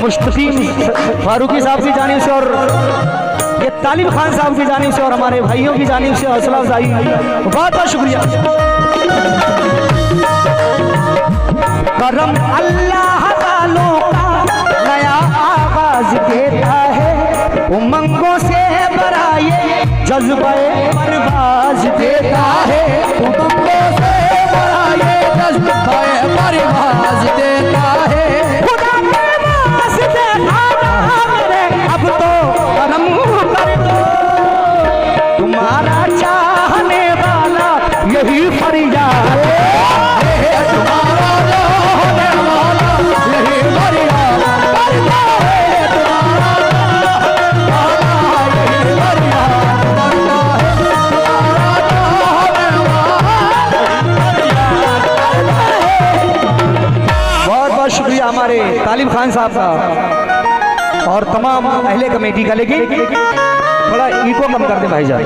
मुश्तकीम फारूकी साहब की जानिब से और ये तालिब खान साहब की जानिब से और हमारे भाइयों की जानिब से हौसला अफजाई बहुत बहुत शुक्रिया। करम अल्लाह वालों का नया आगाज देता है, उमंगों से भरा ये जज्बे परवाज देता है, उमंगों से भरा ये जज्बे परवाज देता है। खुदा के वास्ते मेरे अब तो करम कर दो, तुम्हारा चाहने वाला यही फरियाद है, तुम्हारा चाहने वाला यही फरियाद करता है, तुम्हारा यही फरियाद करता है, तुम्हारा चाहने वाला। बहुत बहुत शुक्रिया हमारे तालिब खान साहब का और तमाम अहले कमेटी का। लेकिन थोड़ा इको कम कर दे भाई जान।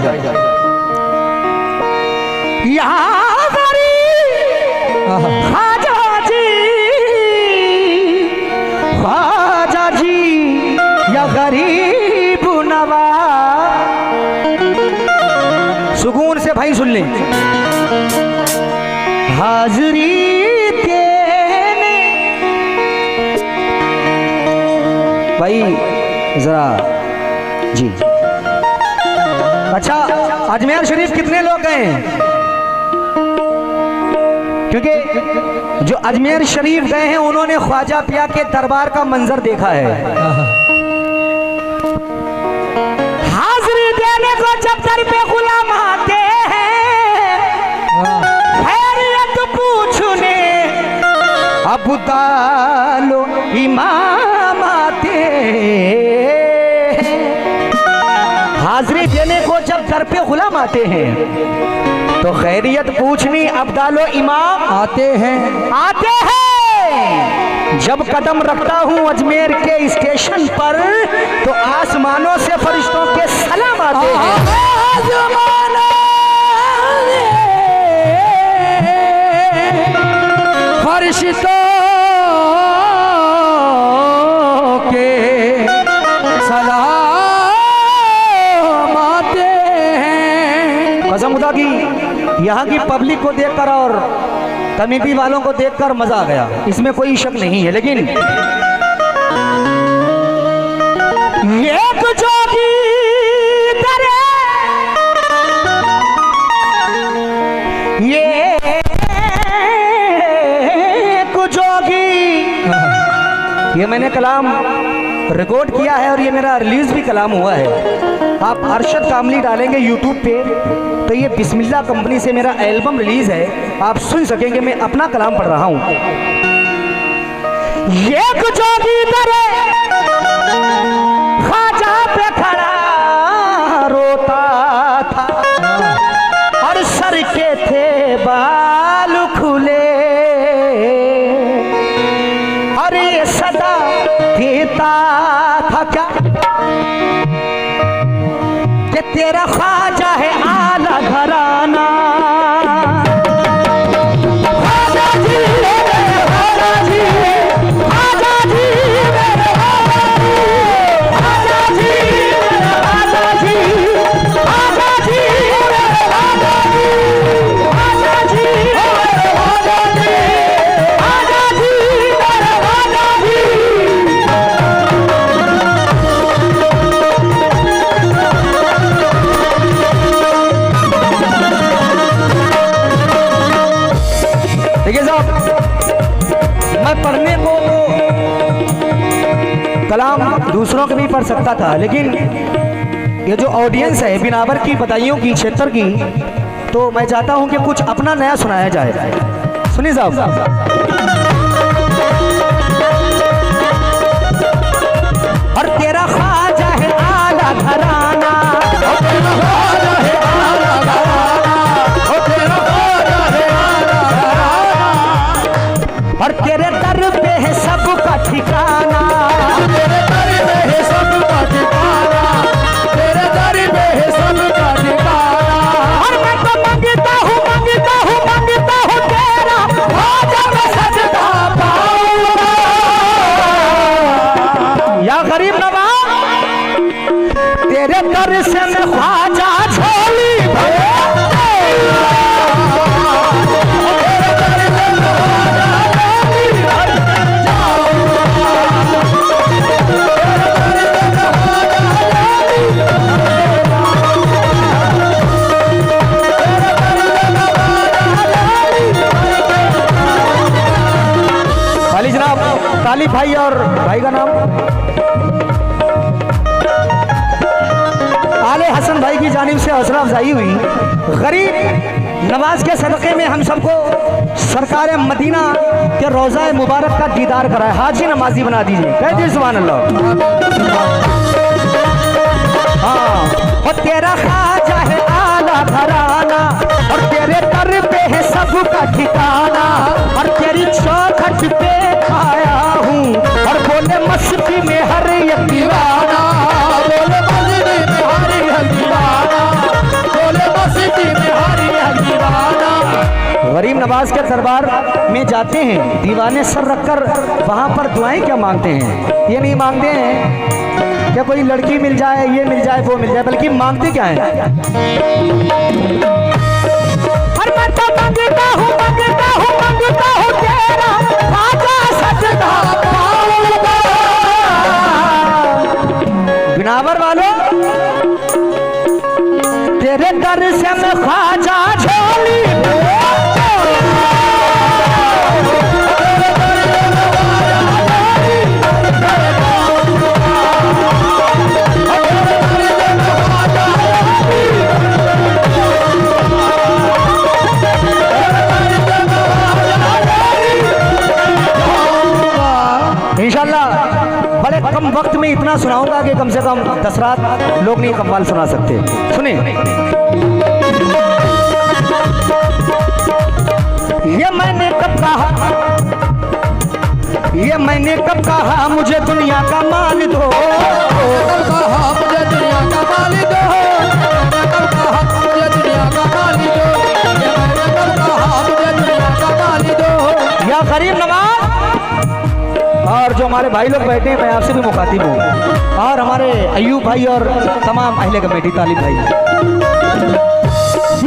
ख्वाजा जी या गरीब नवाज, सुकून से भाई सुन लें। हाजरी भाई जरा जी। अच्छा, अजमेर शरीफ कितने लोग गए हैं? क्योंकि जो अजमेर शरीफ गए हैं उन्होंने ख्वाजा पिया के दरबार का मंजर देखा है। हाजिरी देने को जब दर पे गुलाम आते हैं, खैरियत पूछने अबू तालो इमाम आते। हाजिरी देने को जब दर पे गुलाम आते हैं तो खैरियत पूछनी अब्दालो इमाम आते हैं। जब कदम रखता हूँ अजमेर के स्टेशन पर तो आसमानों से फरिश्तों के सलाम आते हैं। फरिश्तों के सलाम आते हैं। कसम खुदा की यहाँ की पब्लिक को देखकर और कमेटी वालों को देखकर मजा आ गया, इसमें कोई शक नहीं है। लेकिन एक जोगी दरे ये ये मैंने कलाम रिकॉर्ड किया है और ये मेरा रिलीज भी कलाम हुआ है। आप अरशद कामली डालेंगे यूट्यूब पे तो ये बिस्मिल्लाह कंपनी से मेरा एल्बम रिलीज है, आप सुन सकेंगे। मैं अपना कलाम पढ़ रहा हूँ। ये जोगी दरे ख्वाजा पे खड़ा रोता था और सर के थे बाल खुले, और ये सदा देता था क्या कि तेरा ख्वाजा है आला घराना। ख्वाजा जी मेरे ख्वाजा जी, ख्वाजा जी मेरे ख्वाजा जी, ख्वाजा जी मेरे ख्वाजा जी, ख्वाजा जी मेरे ख्वाजा जी, ख्वाजा जी मेरे ख्वाजा जी, ख्वाजा जी मेरे ख्वाजा जी। देखिए साहब, मैं पढ़ने को तो कलाम दूसरों के भी पढ़ सकता था, लेकिन ये जो ऑडियंस है बिनावर की, बदायूं की, क्षेत्र की, तो मैं चाहता हूं कि कुछ अपना नया सुनाया जाए। सुनिए साहब। और तेरा ख्वाजा है आला घराना, और तेरा ख्वाजा है आला घराना, और तेरा ख्वाजा है आला घराना, और तेरे दर पे है सबका ठिकाना, तेरे दर पे है सबका ठिकाना, तेरे दर पे है सबका ठिकाना। और मैं तो मांगता हूँ तेरा ख्वाजा मैं सजदा गरीब नवाज तेरे दर से मैं ख्वाजा झोली जनाब तालिब भाई और भाई का नाम आले हसन भाई की जानिब से हौसला अफजाई हुई। गरीब नवाज के सदक़े में हम सबको सरकार मदीना के रोज़ा मुबारक का दीदार कराए। हाजी नमाजी बना दीजिए, कह दीजिए सुभान अल्लाह। हाँ, और तेरा ख्वाजा है आला घराना और तेरे दर पे है सबका ठिकाना और तेरी चौखट पे आया हूँ और बोले मस्ती में हर एक दीवाना, बोले मस्ती में हर एक दीवाना, बोले मस्ती में हर एक दीवाना। गरीब नवाज के दरबार में जाते हैं, दीवाने सर रखकर वहाँ पर दुआएं क्या मांगते हैं? ये नहीं मांगते हैं क्या कोई लड़की मिल जाए, ये मिल जाए, वो मिल जाए, बल्कि मांगते क्या है? हर मर्दा मांगता हूँ, मांगता हूँ, मांगता हूँ तेरा ख्वाजा सजदा पाऊंगा। बिनावर वालों तेरे दर से मैं ख्वाजा झोली इंशाल्लाह बड़े कम वक्त में इतना सुनाऊंगा कि कम से कम 10 रात लोग नहीं कव्वाल सुना सकते। सुने, ये मैंने कब कहा, ये मैंने कब कहा मुझे दुनिया का माल दो, कहा मुझे दुनिया का माल दो, कब कहा मुझे दुनिया का माल दो, ये मैंने कब कहा मुझे दुनिया का माल दो। या गरीब नवाज और जो हमारे भाई लोग बैठे हैं, मैं आपसे भी मुखातिब हूँ, और हमारे अयूब भाई और तमाम अहले कमेटी तालिब भाई,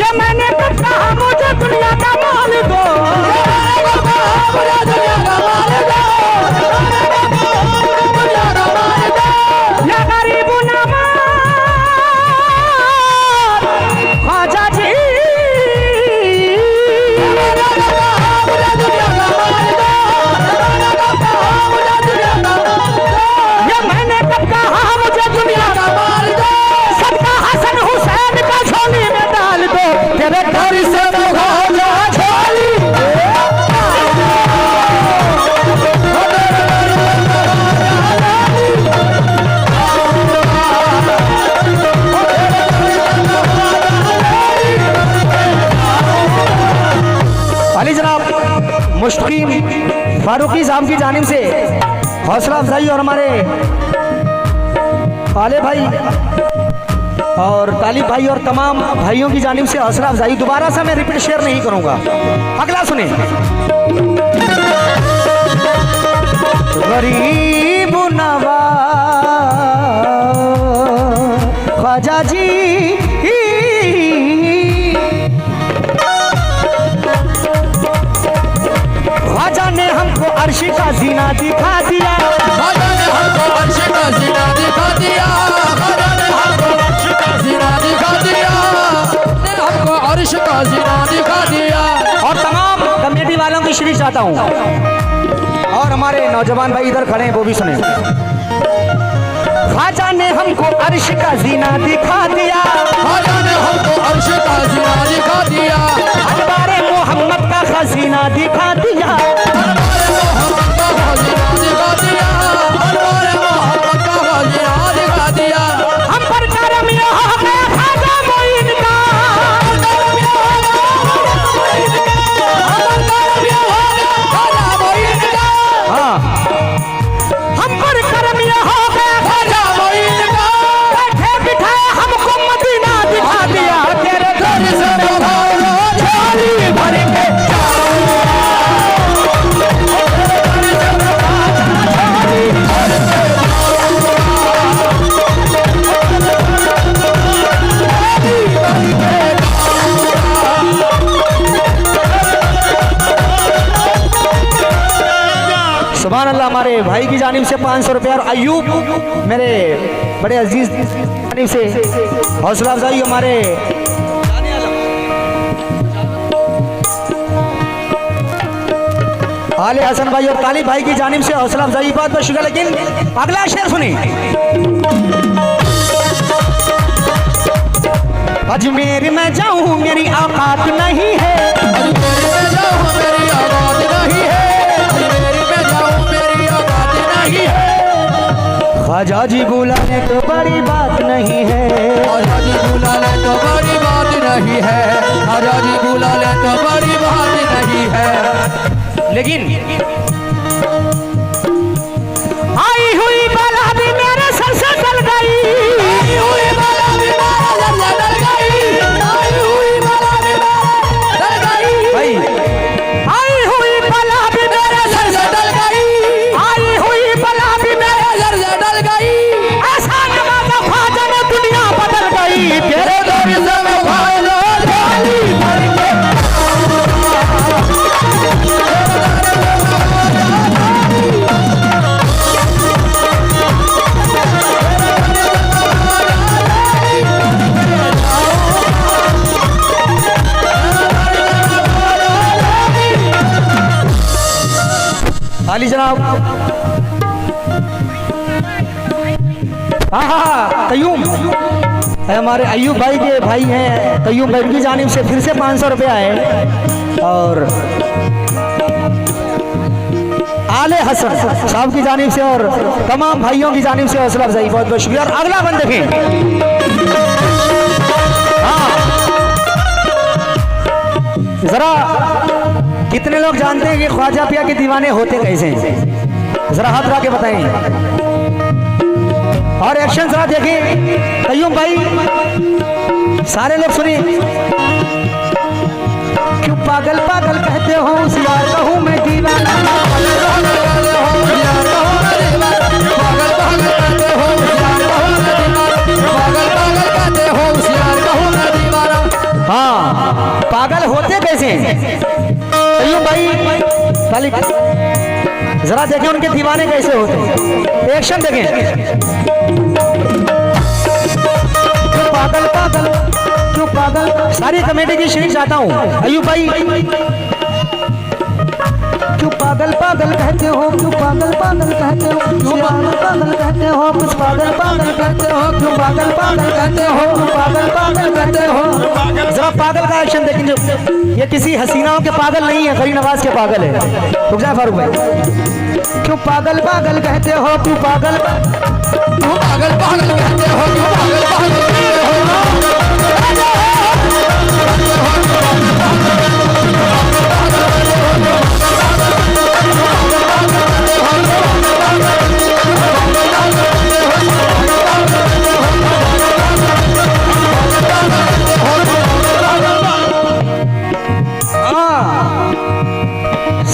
ये मैंने कब कहा मुझे दुनिया का माल दो, मुझे दुनिया का माल दो, दुनिया का माल दो, या गरीब नवाज ख्वाजा जी तेरे घर से मुहाजा झोली अली जनाब मुश्किन फारूकी साहब की जानिब से हौसला अफजाई और हमारे आले भाई और तालिब भाई और तमाम भाइयों की जानिब से हौसला अफजाई। दोबारा से मैं रिपीट शेयर नहीं करूंगा, अगला सुने। गरीब नवाज ख्वाजा जी ख्वाजा ने हमको अर्श का जीना दिखा दिया, ख्वाजा ने हमको अर्श का जीना दिखा दिया, ख्वाजा ने हमको अर्श का जीना दिखा दिया, हमको अर्श का जीना दिखा दिया। और तमाम कमेटी वालों की श्री चाहता हूँ और हमारे नौजवान भाई इधर खड़े हैं, वो भी सुने। ख्वाजा ने हमको अर्श का जीना दिखा दिया, ख्वाजा ने हमको अर्श का जीना दिखा दिया, अनवारे मोहम्मद का खजीना दिखा दिया, अनवारे मोहम्मद का खजीना दिखा दिया, अनवारे मोहम्मद का खजीना दिखा दिया। हम पर करम यहाँ है ख्वाजा मोइन का, करम यहाँ है ख्वाजा मोइन का, हाँ हम पर करम यहाँ है ख्वाजा मोइन का, बैठे बिठाए हमको मदीना दिखा दिया, तेरे घर से झोली भर के भाई की जानिब से 500 रुपया, और अयूब मेरे बड़े अजीज जानिब से हौसला अफजाई हमारे आले हसन भाई और तालिब भाई की जानिब से हौसला अफजाई, बहुत बहुत शुक्रिया। लेकिन अगला शेर सुनिए। अजमेर में जाऊं मेरी औकात नहीं है, अजमेर में जाऊं मेरी औकात नहीं है, अजमेर में जाऊं मेरी औकात नहीं है। ख्वाजा जी बुलाने तो बड़ी बात नहीं है, ख्वाजा जी बुला ले तो बड़ी बात नहीं है, ख्वाजा जी बुला ले तो बड़ी बात नहीं है। लेकिन आई हुई बला भी मेरे सर से टल गई, आई हुई बला भी मेरे सर से टल गई, आई हुई बला भी मेरे टल गई। भाई आई हुई बला भी मेरे सर से टल गई, आई हुई बला भी मेरे सर से टल गई। ऐसा नवाजा ख्वाजा में दुनिया बदल गई, तेरे दर से मैं भालो डाली भर के। आली जनाब, हाँ कयूम हमारे अयूब भाई के भाई हैं, कयूम भाई की जानिब से फिर से 500 रुपया है, और आले हसन साहब की जानिब से और तमाम भाइयों की जानिब से हौसला अफजाई, बहुत बहुत शुक्रिया। और अगला बंद देखें। हाँ जरा कितने लोग जानते हैं कि ख्वाजा पिया के दीवाने होते कैसे हैं, जरा हाथ रखा के बताएं। और एक्शन जरा देखें। कयूम भाई सारे लोग सुनिए। क्यों पागल पागल कहते हो यार, कहूँ मैं दीवाना, हाँ पागल होते कैसे कयूम भाई, खाली जरा देखें उनके दीवाने कैसे होते। एक्शन देखें। क्यों पागल पागल, क्यों पागल, सारी कमेटी की शरीक चाहता हूँ। अयूब भाई क्यों पागल पागल कहते हो, क्यों पागल पागल कहते हो, क्यों पागल पागल कहते हो, कुछ पागल पागल कहते हो, क्यों पागल पागल कहते हो, क्यों पागल पागल कहते हो। जरा पागल का एक्शन देखें। जो ये किसी हसीनाओं के पागल नहीं है, करीम नवाज के पागल है। रुक जाए फारूक भाई। क्यों पागल पागल कहते हो, क्यों पागल, क्यों पागल पागल कहते हो, क्यों पागल पागल कहते हो।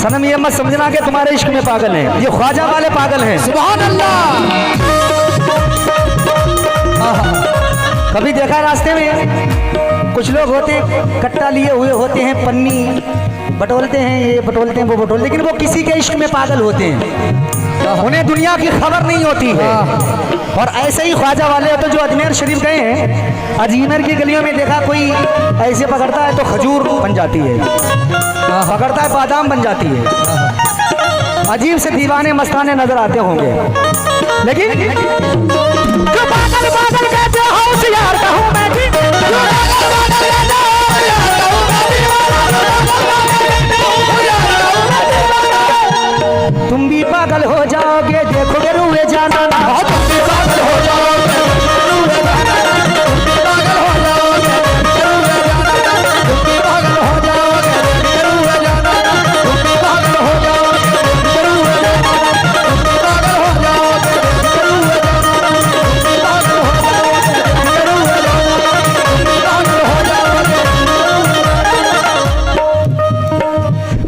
सनम ये मत समझना कि तुम्हारे इश्क में पागल हैं, ये ख्वाजा वाले पागल हैं। सुभान अल्लाह। कभी देखा रास्ते में कुछ लोग होते हैं कट्टा लिए हुए होते हैं, पन्नी बटोलते हैं, ये बटोलते हैं वो बटोलते, लेकिन वो किसी के इश्क में पागल होते हैं, उन्हें दुनिया की खबर नहीं होती है। और ऐसे ही ख्वाजा वाले होते जो अजमेर शरीफ गए हैं, अजमेर की गलियों में देखा कोई ऐसे पकड़ता है तो खजूर बन जाती है, पकड़ता है बादाम बन जाती है। अजीब से दीवाने मस्ताने नजर आते होंगे, लेकिन जो बादल बादल कहते हो यार, कहूँ मैं भी तुम भी पागल हो जाओगे, देखोगे रुए जाना ना, तुम भी पागल हो जाओगे, तुम भी पागल हो जाओगे, तुम भी पागल हो जाओगे, तुम भी पागल हो जाओगे,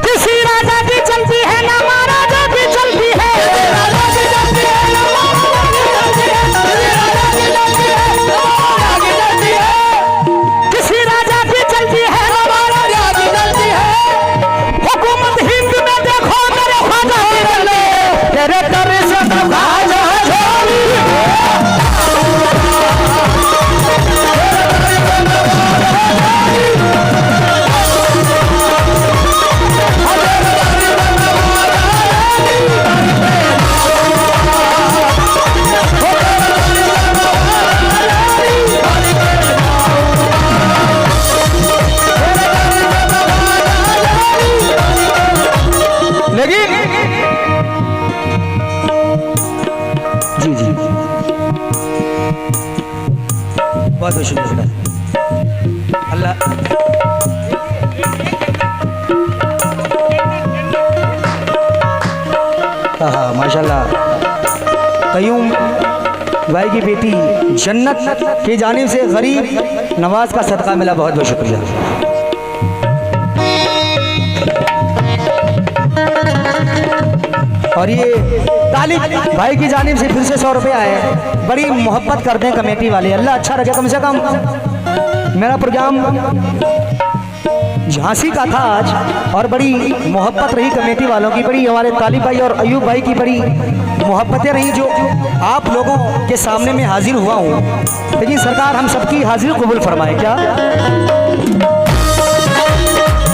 किसी राजा की चलती है ना महाराजा की चलती है, राजा की चलती है ना महाराजा की बहुत बहुत शुक्रिया बेटा। अल्लाह हाँ माशाल्लाह। कयूम भाई की बेटी जन्नत की जानिब से गरीब नवाज का सदका मिला, बहुत बहुत शुक्रिया। और ये तालिब भाई की जानिब से फिर से 100 रुपये आए। बड़ी मोहब्बत करते हैं कमेटी वाले, अल्लाह अच्छा रखे। कम से कम मेरा प्रोग्राम झांसी का था आज, और बड़ी मोहब्बत रही कमेटी वालों की, बड़ी हमारे तालिब भाई और अयूब भाई की बड़ी मोहब्बतें रही, जो आप लोगों के सामने में हाजिर हुआ हूँ। लेकिन सरकार हम सबकी हाजिर कबूल फरमाए। क्या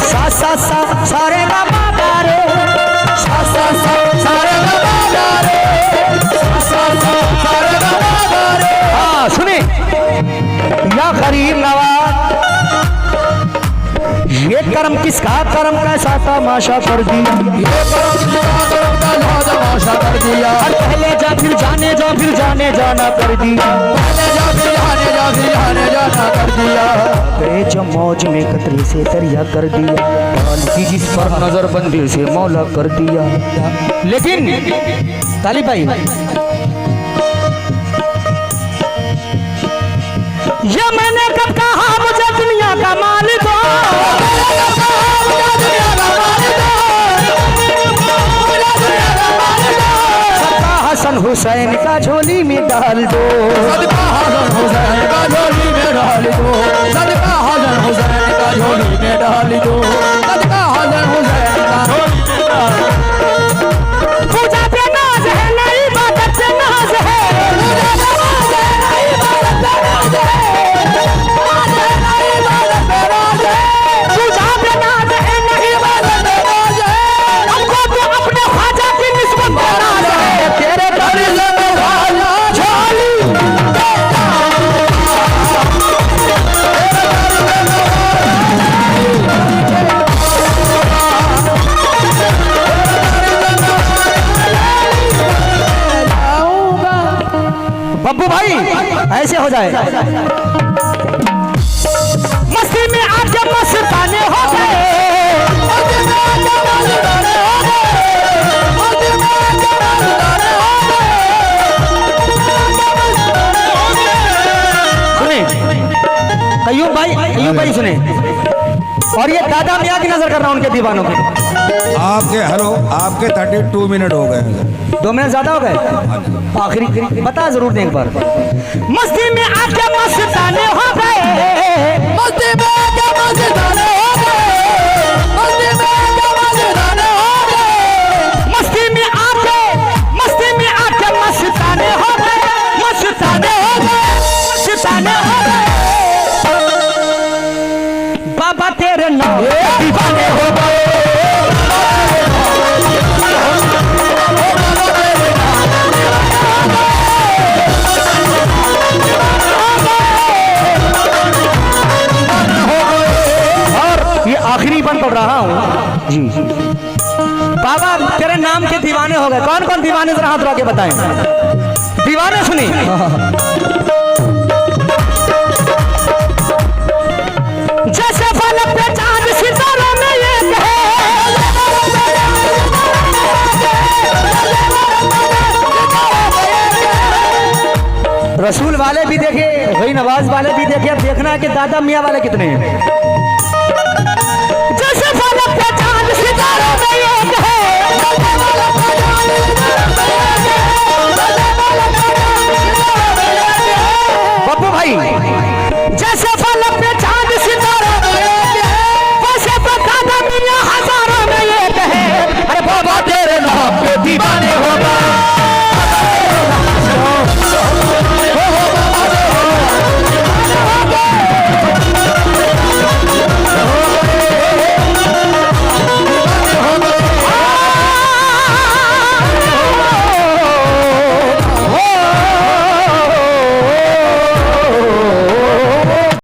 सा सा सा सारे गा मा रे, सा सा सा सारे गा मा रे, सा सा सा सारे गा मा रे। हाँ सुने, या गरीब नवाज, ये कर्म किसका कर्म कैसा तमाशा कर दिया, ये कर्म किसका कर्म कैसा तमाशा कर दिया। और पहले जा फिर जाने जा, फिर जाने जाना कर दिया, पहले जा फिर जाने जा, फिर जाने जाना कर दिया। गए जो मौज में कतरे से दरिया कर दिया, पाल की जिस पर नजर बंदी से मौला कर दिया। लेकिन तालिब भाई, ये मैंने कब कहा मुझे दुनिया का मालिक हो, सदका हसन हुसैन का झोली में डाल दो, सदका हसन हुसैन का झोली में डाल दो, सदका हसन हुसैन का झोली में डाल दो, सदका हसन हुसैन का झोली में डाल दो। पूजा पे नाज है, नई इबादत पे नाज है, पूजा पे नाज है, नई इबादत पे नाज है, नाज है नई इबादत पे नाज है, पूजा पे नाज है, नई इबादत पे नाज है। हमको तो अपने ख्वाजा की निस्बत पे नाज है, तेरे दर से मेरा झोली बब्बू भाई ऐसे हो जाए। मस्ती में आके मस्ताने हो गए, मस्ती में आके मस्ताने हो गए, मस्ती में आके मस्ताने हो गए। सुने अयूब भाई सुने, और ये दादा मियाँ की नजर कर रहा हूँ उनके दीवानों की। आपके हेलो, आपके 32 मिनट हो गए, 2 मिनट ज्यादा हो गए। आखिरी बता जरूर दें एक बार। मस्ती में आके मस्ताने हो गए, मस्ती में आके मस्ताने हो गए, मस्ती में आके मस्ताने हो गए, मस्ती में आके मस्ताने हो गए, मस्ताने हो गए, मस्ताने हो गए। बाबा तेरे नाम दीवाने हो गए, आखिरी बन पढ़ रहा हूँ जी। बाबा तेरे नाम के दीवाने हो गए। कौन कौन दीवाने, जरा हाथ उठा के बताएं। दीवाने सुनी, जैसे फलक पे चांद सितारों में ये है, रसूल वाले भी देखे, वही नवाज वाले भी देखे। अब देखना है कि दादा मियाँ वाले कितने हैं।